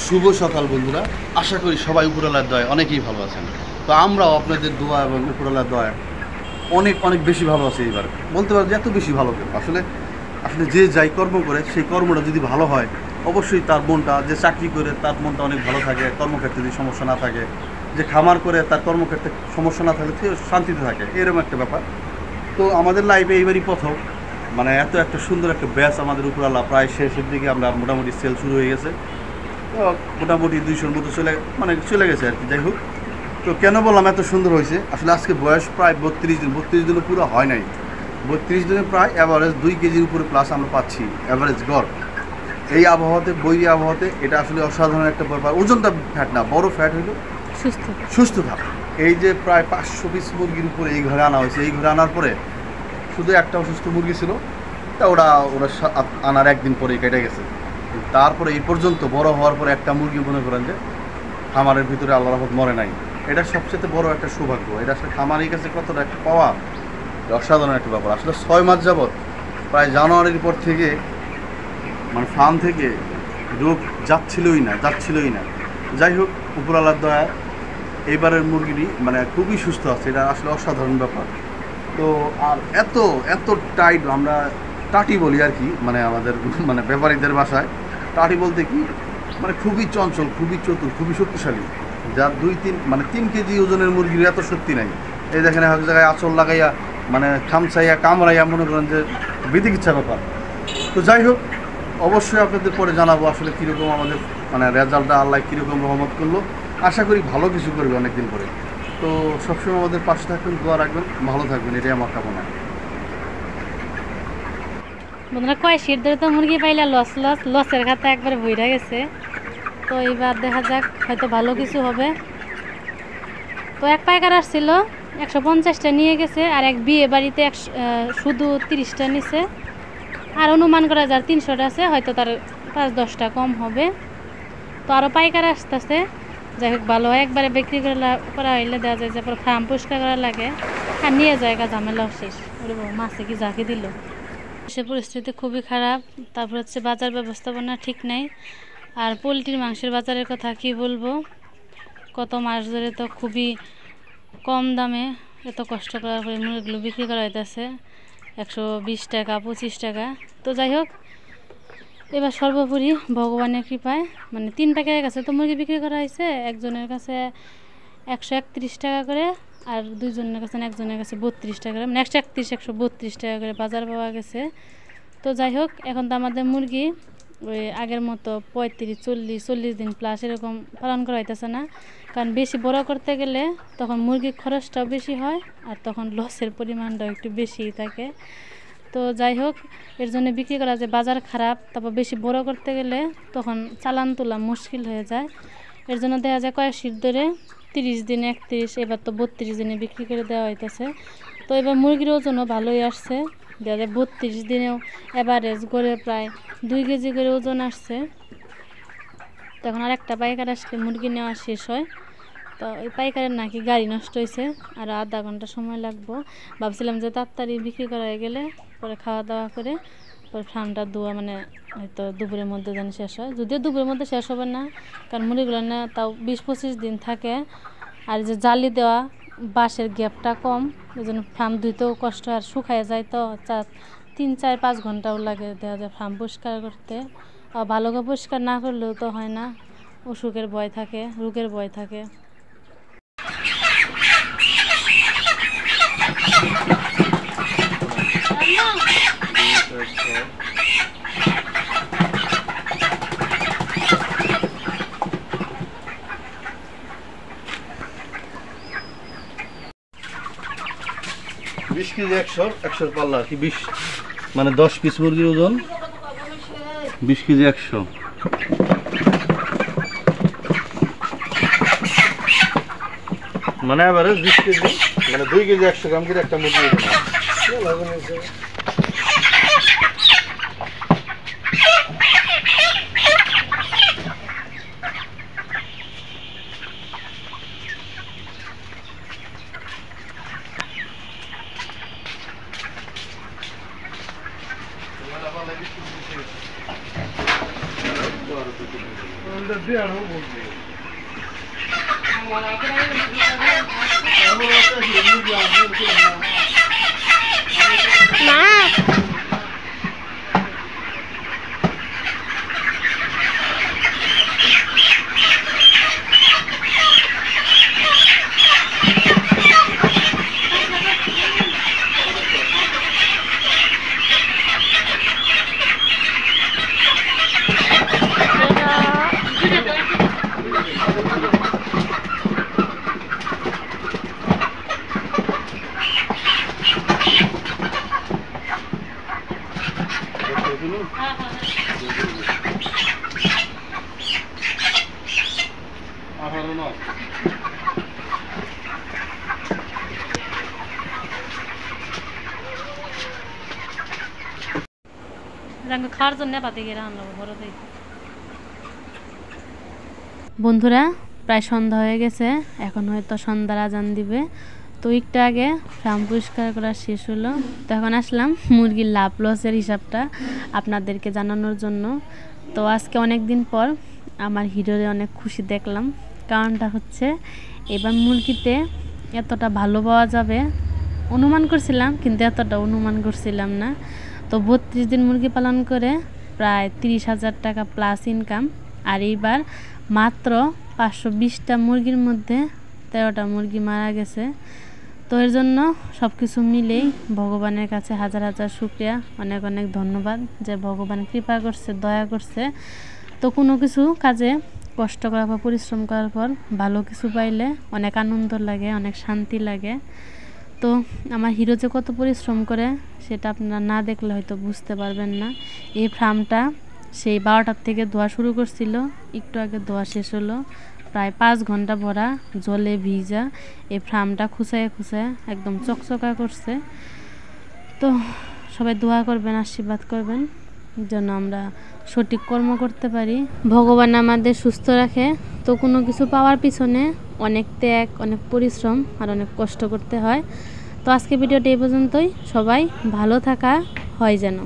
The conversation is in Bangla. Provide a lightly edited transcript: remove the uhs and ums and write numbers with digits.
শুভ সকাল বন্ধুরা, আশা করি সবাই উপরওয়ালার দয়ায় অনেকেই ভালো আছেন। তো আমরাও আপনাদের দোয়া এবং উপরওয়ালার দয়ায় অনেক অনেক বেশি ভালো আছি। এইবার বলতে পারবো যে এত বেশি ভালো কেন, আসলে আসলে যে যাই কর্ম করে সেই কর্মটা যদি ভালো হয় অবশ্যই তার মনটা, যে চাকরি করে তার মনটা অনেক ভালো থাকে, কর্মক্ষেত্রে যদি সমস্যা না থাকে, যে খামার করে তার কর্মক্ষেত্রে সমস্যা না থাকলে সে শান্তিতে থাকে, এরকম একটা ব্যাপার। তো আমাদের লাইফে এইবারই প্রথম মানে এত একটা সুন্দর একটা ব্যাচ আমাদের উপরওয়ালা, প্রায় শেষের দিকে আমরা মোটামুটি সেল শুরু হয়ে গেছে। তো মোটামুটি 200-র মতো চলে গেছে আর কি। যাই হোক, তো কেন বললাম এত সুন্দর হয়েছে, আসলে আজকে বয়স প্রায় 32 দিনও পুরো হয় নাই। 32 দিনে প্রায় অ্যাভারেজ 2 কেজির উপরে প্লাস আমরা পাচ্ছি অ্যাভারেজ গড়। এই আবহাওয়াতে, বৈরী আবহাওয়াতে এটা আসলে অসাধারণ একটা ব্যাপার। ওজনটা ফ্যাট না, বড় ফ্যাট হইল সুস্থ থাকে। এই যে প্রায় 500 পিস মুরগির উপরে এই ঘরে আনা হয়েছে। এই ঘরে আনার পরে শুধু একটা অসুস্থ মুরগি ছিল, তা ওরা আনার একদিন পরেই কেটে গেছে। তারপরে এই পর্যন্ত বড় হওয়ার পরে একটা মুরগি মনে করেন যে খামারের ভিতরে আল্লাহর রহমত মরে নাই। এটা সবচেয়ে বড় একটা সৌভাগ্য। এটা আসলে খামারের কাছে কতটা একটা পাওয়া, অসাধারণ একটা ব্যাপার। আসলে 6 মাস যাবৎ, প্রায় জানুয়ারির পর থেকে মানে ফার্ম থেকে রোগ যাচ্ছিলই না। যাই হোক, উপরওয়ালার দয়া এইবারের মুরগিটি মানে খুবই সুস্থ আছে। এটা আসলে অসাধারণ ব্যাপার। তো আর এত এত টাইট, আমরা টাটি বলি আর কি, মানে আমাদের মানে ব্যাপারীদের ভাষায় টাটি বলতে কি মানে খুবই চঞ্চল, খুবই চতুর, খুবই শক্তিশালী। যার 3 কেজি ওজনের মুরগির এত শক্তি নাই। এই দেখেন এক জায়গায় আঁচল লাগাইয়া মানে খামচাইয়া কামড়াইয়া মনে করেন যে বিধিকিচ্ছা ব্যাপার। তো যাই হোক, অবশ্যই আপনাদের পরে জানাবো আসলে কীরকম আমাদের মানে রেজাল্টটা, আল্লাহ কীরকম রহমত করলো। আশা করি ভালো কিছু করবে অনেকদিন পরে। তো সবসময় আমাদের পাশে থাকবেন, দোয়া রাখবেন, ভালো থাকবেন, এটাই আমার কামনা। বন্ধুরা, কয় শীত ধরে তো মুরগি পাইলে লসের খাতা একবারে বইরা গেছে। তো এইবার দেখা যাক, হয়তো ভালো কিছু হবে। তো এক পাইকার আসছিল, 150টা নিয়ে গেছে, আর এক বিয়ে বাড়িতে শুধু 30টা নিছে। আর অনুমান করা যার 300টা আছে, হয়তো তার 5-10টা কম হবে। তো আরও পাইকার আসতেছে। যাই হোক, ভালো হয়। একবারে বিক্রি করা হইলে দেওয়া যায় যে ফার্ম পরিষ্কার করা লাগে, আর নিয়ে যায় ঝামেলাও শেষ। ওরে বাবা, মাছে কি ঝাঁকি দিল। সে পরিস্থিতি খুবই খারাপ। তারপর হচ্ছে বাজার ব্যবস্থাপনা ঠিক নাই। আর পোলট্রির মাংসের বাজারের কথা কি বলবো, কত মাস ধরে তো খুবই কম দামে এত কষ্ট করার পরে মুরগিগুলো বিক্রি করা হইতেছে 120 টাকা, 25 টাকা। তো যাই হোক, এবার সর্বোপরি ভগবানের কৃপায় মানে 3 পাইকারের কাছে তো মুরগি বিক্রি করা হয়েছে। একজনের কাছে 131 টাকা করে, আর একজনের কাছে 32 টাকা করে, মানে 131-132 টাকা করে বাজার পাওয়া গেছে। তো যাই হোক, এখন তো আমাদের মুরগি ওই আগের মতো 35-40 দিন প্লাস এরকম পালন করা হইতেছে না। কারণ বেশি বড় করতে গেলে তখন মুরগির খরচটাও বেশি হয়, আর তখন লসের পরিমাণটাও একটু বেশিই থাকে। তো যাই হোক, এর জন্য বিক্রি করা যে বাজার খারাপ, তারপর বেশি বড় করতে গেলে তখন চালান তোলা মুশকিল হয়ে যায়। এর জন্য দেখা যায় কয়েক শীত ধরে 30 দিন, 31, এবার তো 32 দিনে বিক্রি করে দেওয়া হইতেছে। তো এবার মুরগির ওজনও ভালোই আসছে। দেখা যায় 32 দিনেও অ্যাভারেজ গড়ে প্রায় 2 কেজি করে ওজন আসছে। তখন আর একটা পাইকার আসলে মুরগি নেওয়া শেষ হয়। তো ওই পাইকারের নাকি গাড়ি নষ্ট হয়েছে, আর আধা ঘন্টা সময় লাগবো। ভাবছিলাম যে তাড়াতাড়ি বিক্রি করা হয়ে গেলে পরে খাওয়া দাওয়া করে পরে ফার্মটা ধোয়া মানে হয়তো দুপুরের মধ্যে যেন শেষ হয়। যদিও দুপুরের মধ্যে শেষ হবে না, কারণ মুরগিগুলো না তাও 20-25 দিন থাকে। আর যে জালি দেওয়া বাঁশের গ্যাপটা কম, এই জন্য ফার্ম ধুইতেও কষ্ট, আর শুকায় যায়। তো 3-4-5 ঘন্টাও লাগে দেওয়া যায় ফার্ম পরিষ্কার করতে। ভালো করে পরিষ্কার না করলেও তো হয় না, অসুখের ভয় থাকে, রোগের ভয় থাকে। কেজি 100 পাল্লা আর কি, 20 মানে 10 পিস মুরগির ওজন 20 কেজি 100। মানে এবারে 20 কেজি মানে 2 কেজি 100 গ্রাম করে একটা মুরগি ওজন। খাওয়ার জন্য পাতে গিয়ে রান্না বড় দিই। বন্ধুরা প্রায় সন্ধ্যা হয়ে গেছে, এখন হয়তো সন্ধ্যার আজান দিবে। তো একটু আগে ফার্ম পরিষ্কার করা শেষ হলো, তো এখন আসলাম মুরগির লাভ লসের হিসাবটা আপনাদেরকে জানানোর জন্য। তো আজকে অনেক দিন পর আমার হিরোরে অনেক খুশি দেখলাম। কারণটা হচ্ছে এবার মুরগিতে এতটা ভালো পাওয়া যাবে অনুমান করছিলাম, কিন্তু এতটা অনুমান করছিলাম না। তো 32 দিন মুরগি পালন করে প্রায় 30,000 টাকা প্লাস ইনকাম। আর এইবার মাত্র 520টা মুরগির মধ্যে 13টা মুরগি মারা গেছে। তো এর জন্য সব কিছু মিলেই ভগবানের কাছে হাজার হাজার শুকরিয়া, অনেক অনেক ধন্যবাদ যে ভগবান কৃপা করছে, দয়া করছে। তো কোনো কিছু কাজে কষ্ট করার পর, পরিশ্রম করার পর ভালো কিছু পাইলে অনেক আনন্দ লাগে, অনেক শান্তি লাগে। তো আমার হিরো যে কত পরিশ্রম করে সেটা আপনারা না দেখলে হয়তো বুঝতে পারবেন না। এই ফার্মটা সেই 12টার থেকে ধোয়া শুরু করছিল, একটু আগে ধোয়া শেষ হলো। প্রায় 5 ঘন্টা ভরা জলে ভিজা এই ফার্মটা খুঁচায় খুঁচায় একদম চকচকা করছে। তো সবাই দোয়া করবেন, আশীর্বাদ করবেন যেন আমরা সঠিক কর্ম করতে পারি, ভগবান আমাদের সুস্থ রাখে। তো কোনো কিছু পাওয়ার পিছনে অনেক ত্যাগ, অনেক পরিশ্রম আর অনেক কষ্ট করতে হয়। তো আজকে ভিডিওটা এই পর্যন্তই। সবাই ভালো থাকা হয় যেন।